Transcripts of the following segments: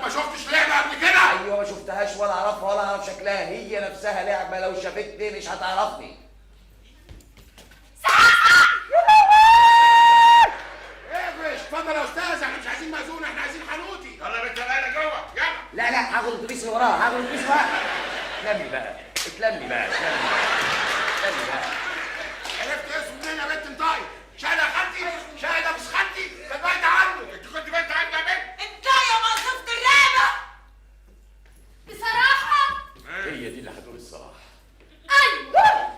ما شفتش لعبه قبل كده؟ ايوه ما شفتهاش ولا اعرفها ولا اعرف شكلها، هي نفسها لعبه لو شافتني مش هتعرفني. اقفش اتفضل يا استاذ، احنا مش عايزين مأذون، احنا عايزين حنوتي. يلا يا بنت العيله جوه يلا. لا هاخد الاتوبيس اللي وراها، هاخد الاتوبيس بقى. اتلمي بقى اتلمي بقى. عرفت اسمه منين يا بنت انطقي؟ شاهد يا خالتي؟ شاهد يا مش خالتي؟ كانت بايته عنه. انت كنت بايته عنه يا بنت؟ انت يا منصفة الرقبة بصراحة هي دي اللي هتقول الصراحه. ايوه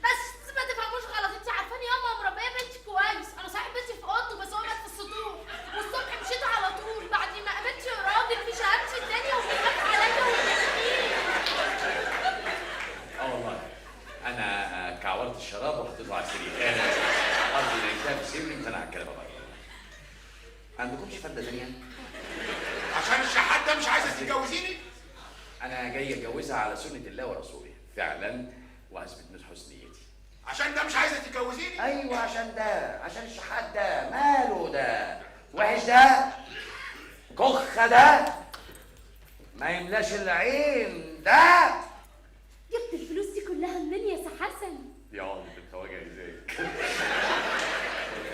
بس ما تفهموش غلط، انت عارفاني ياما مربيه بنتي كويس، انا صاحب بنتي في اوضته بس هو مات في السطوح، والصبح مشيت على طول بعد ما قابلت راجل في شهادتي الدنيا وبيخاف عليا وبيحميني. والله انا كعورت الشراب وحطيته على السرير. قصدي لقيتها في السرير وامتنع الكلام بقى. عندكمش فده ثانيه؟ عشان الشحات ده مش عايزه تتجوزيني؟ انا جاي اتجوزها على سنه الله ورسوله فعلا، واثبت من حسن نيتي. عشان ده مش عايزه تتجوزيني؟ ايوه عشان ده، عشان الشحات ده ماله ده؟ وحش ده؟ كخه ده؟ ما يملاش العين ده؟ جبت الفلوس دي كلها منين يا سي حسن؟ يا عم الخواجه ازيك؟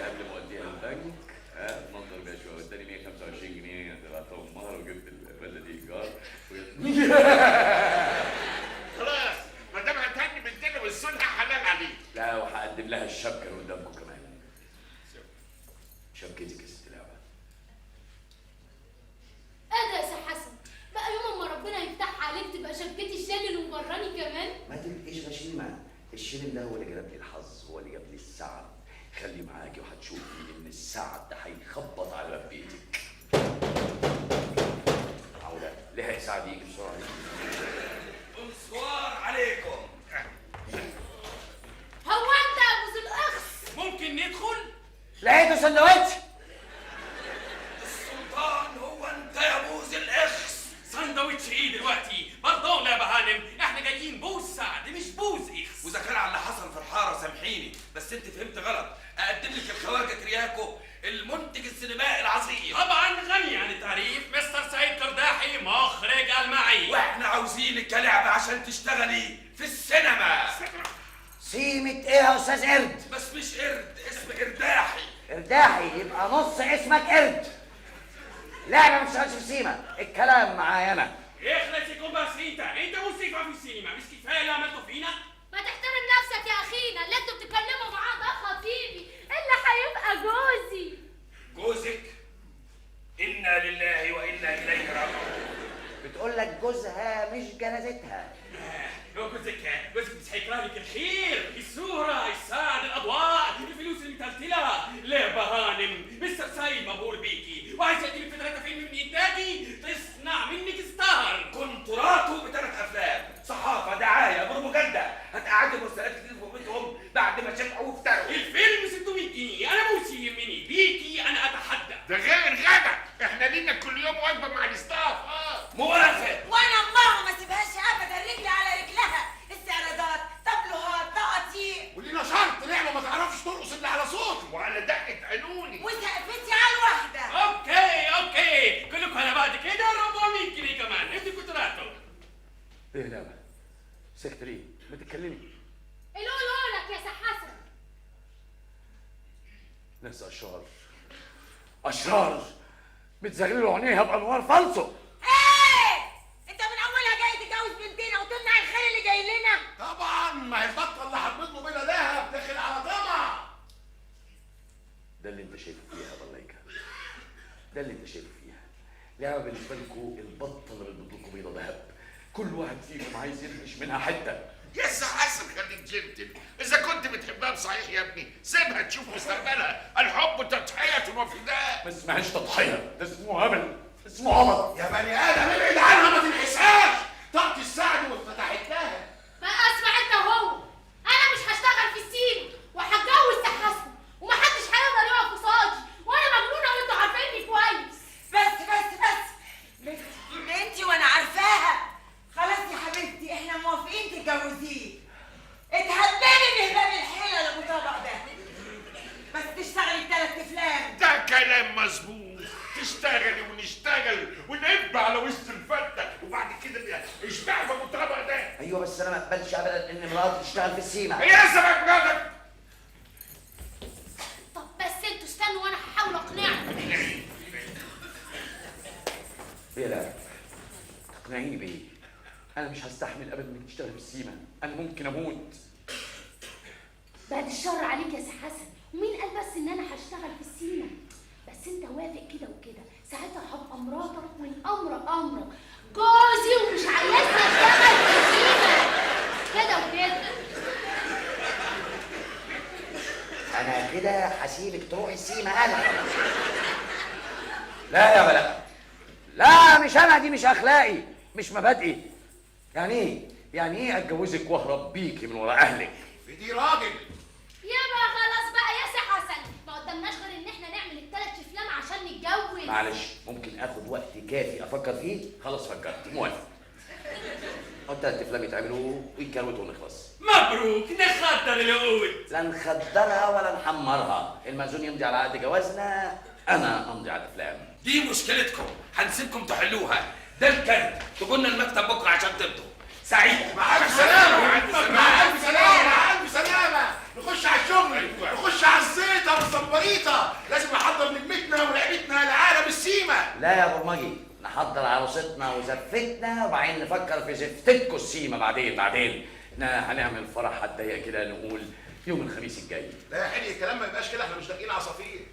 قبل ما اوديها البنك اتنطر بيها شويه، اداني 125 جنيه دفعتهم مهر وجبت الفيلا دي ايجار خلاص ما دام هتهني بنتنا والسنه حلال عليك. لا وهقدم لها الشبكه اللي قدامكم كمان. شبكتك يا ست لعبه. ايه ده يا سي حسن؟ بقى يوم ما ربنا يفتح عليك تبقى شبكتي الشال ومبراني كمان؟ ما تبقيش غشيمه، الشيلن ده هو اللي جاب لي الحظ، هو اللي جاب لي السعد. خلي معاكي وهتشوفي ان السعد ده هيخبط على باب بيتك. عودة ليه يا سعد يجي بسرعه؟ بونسوار عليكم. هو انت ابو ذو الاخس؟ ممكن ندخل؟ لقيته سندوتش. السلطان هو انت يا بوز الاخس. ساندوتش ايه دلوقتي؟ برضون يا بهانم، احنا جايين بوز سعد مش بوز اخس. واذا كان على اللي حصل في الحاره سامحيني، بس انت فهمت غلط. اقدم لك الخواجه ترياكو المنتج السينمائي العظيم. طبعا غني عن التعريف مستر سعيد قرداحي مخرج المعي، واحنا عاوزينك كلعبه عشان تشتغلي في السينما. سيمة ايه يا استاذ قرد؟ بس مش قرد، اسم قرداحي. قرداحي يبقى نص اسمك قرد. لعبه ما بتشتغلش في سيما، الكلام معايا انا. اخلص يا كومبارس، انت موسيقى في السينما مش كفايه اللي عملته فينا؟ ما تحترم نفسك يا اخينا، اللي انتوا بتتكلموا معاه ده خطيبي اللي هيبقى جوزي. جوزك؟ انا لله وانا اليه راجعون. بتقول لك جوزها مش جنازتها. جوزك مش هيكره لك الخير، الصوره، السعد، الاضواء، الفلوس المتلتله. لا بهانم، مستر سعيد مبهور بيكي وعايز يديلك في 3 فيلم من انتاجي تصنع منك ستار. كونتراته ب3 افلام، صحافه، دعايه، بروباجندا. هتقعدي مرسلات كتير في بيتهم بعد ما شبعوا وافتروا. الفيلم 600 جنيه، انا موسي يهمني بيكي انا اتحدى. ده غير الغدا، احنا لينا كل يوم وجبه مع الاستاف. موافق. وانا الله ما سيبهاش ابدا، رجلي على رجلها، استعراضات، تابلوهات، تقاطيع، ولينا شرط لعبه ما تعرفش ترقص الا على صوتي وعلى دقه قانوني وسقفتي على الواحده. اوكي كلكم على بعد كده 400 جنيه كمان، انتوا كنتوا راتوا. ايه لعبه؟ سكت ليه؟ ما تتكلمي. قولوا لك يا سي حسن. ناس اشرار بتزغللوا عينيها بانوار فالصو. ايه انت من اولها جاي تتجوز بنتنا وتمنع الخير اللي جاي لنا؟ طبعا، ما هي البطه اللي حبيته بينا دهب داخل على طمع. ده اللي انت شايفه فيها يا بلايكا، ده اللي انت شايفه فيها. لعبه بالنسبه لكم البطه اللي بتبط لكم بيضه ذهب، كل واحد فيكم عايز يفرش منها حته. يا سي حسن خليك جنتل، اذا كنت بتحبها بصحيح يا ابني سيبها تشوف مستقبلها، الحب تضحيه وفداء. ما اسمهاش تضحيه، ده اسمه هبل، اسمه عبط. يا بني ادم ابعد عنها ما تنحسهاش، طاقة السعد واتفتحت لها. بقى اسمع انت وهو، انا مش هشتغل في السين وهتجوز سي حسن ومحدش هيقدر يقف قصادي، وانا مجنونه وانتوا عارفيني كويس. بس بنتي وانا عارفاها. خلاص يا حبيبتي احنا موافقين تتجوزيه. اتهبلي بهباب الحيله المطابق ده، بس تشتغلي ب3 افلام. ده كلام مظبوط. تشتغلي ونشتغل ونقب على وسط الفتة وبعد كده اشبع في الطبق ده. ايوه بس انا ما اقبلش ابدا ان مراتي تشتغل في السيما. هي سبب مراتك. طب بس انتوا استنوا وانا هحاول اقنعكم. ايه لا تقنعيني بايه؟ انا مش هستحمل ابدا انك تشتغل في السيما، انا ممكن اموت. بعد الشر عليك يا سي حسن، ومين قال بس ان انا هشتغل في السيما؟ بس انت وافق كده وكده، ساعتها هبقى مراتك والامر امرك، جوزي ومش عايزني اشتغل في السيما كده وكده. انا كده هسيبك تروحي السيما انا. لا يا بلا، لا مش انا، دي مش اخلاقي، مش مبادئي. يعني ايه؟ يعني ايه اتجوزك واهرب بيكي من ورا اهلك؟ في دي راجل. يبقى خلاص بقى يا سي حسن، ما قدامناش غير ان احنا نعمل الثلاث افلام عشان نتجوز. معلش ممكن اخد وقت كافي افكر فيه؟ خلاص فكرت، موافق. الثلاث افلام يتعملوا ويتكروتوا ونخلص. مبروك نخدر العقود. لا نخدرها ولا نحمرها، المأذون يمضي على عقد جوازنا، انا امضي على الافلام. دي مشكلتكم، هنسيبكم تحلوها. ده الكارت، تجوا لنا المكتب بكره عشان تمضوا. سعيد. مع الف سلامة. مع الف سلامة. مع الف سلامة. نخش على الشغل، نخش على الزيطة والصبريطة. لازم نحضر نجمتنا ولعبتنا لعالم السيما. لا يا برمجي، نحضر عروستنا وزفتنا وبعدين نفكر في زفتكوا السيما بعدين. احنا هنعمل فرح على الضيق كده، نقول يوم الخميس الجاي. لا يا حلي الكلام ما يبقاش كده، احنا مش داخلين عصافير.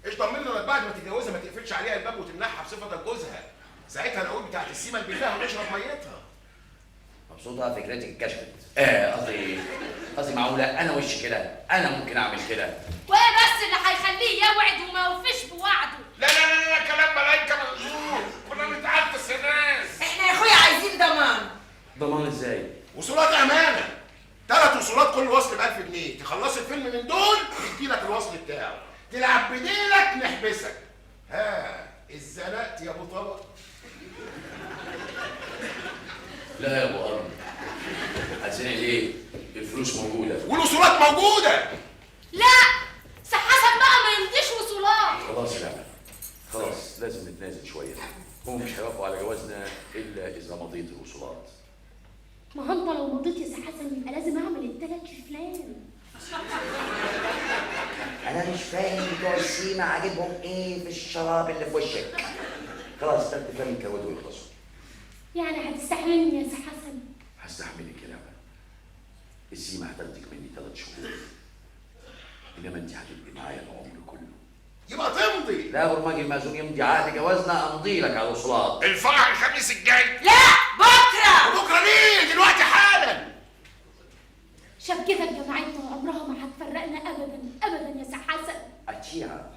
ايش ضمننا انك بعد ما تتجوزها ما تقفلش عليها الباب وتمنعها بصفتك جوزها. ساعتها نقول بتاعت السيما البيفاها ونشرب ميتها. مبسوطة فكرتك اتكشفت. قصدي معقولة أنا وش كده؟ أنا ممكن أعمل كده. وايه بس اللي هيخليه يوعد وما يوفيش بوعده؟ لا كلام ملايكة مغزور. كنا بنتعدس الناس. احنا يا اخويا عايزين ضمان. ضمان إزاي؟ وصولات امانه. 3 وصولات كل وصل ب1000 جنيه، تخلصي الفيلم من دول يديلك الوصل بتاعه، تلعب بديلك نحبسك. ها اتزنقت يا ابو طبق؟ لا يا أبو أرض، هتزنق ليه؟ الفلوس موجودة والوصولات موجوده. لا سي حسن بقى ما يمضيش وصولات. خلاص لا، خلاص لازم نتنازل شوية. هم مش هيوافقوا على جوازنا إلا إذا مضيت الوصولات. ما انت لو مضيت يا سي حسن يبقى لازم اعمل الثلاث افلام. أنا مش فاهم بتوع السيما عاجبهم إيه في الشراب اللي في وشك. خلاص 3 أفلام يتكودوا ويخلصوا. يعني هتستحملني يا سي حسن؟ هستحملك يا نعمة. السيما هتاخدك مني 3 شهور، إنما أنت هتبقي معايا العمر كله. يبقى تمضي. لا يا برمجي، المأذون يمضي عقد جوازنا امضي لك على الوصولات. الفرح الخميس الجاي. لا بكره. بكره ليه؟ دلوقتي حالا. شبكتك جماعتنا وعمرها ما هتفرقنا ابدا ابدا يا سي حسن. أتشيها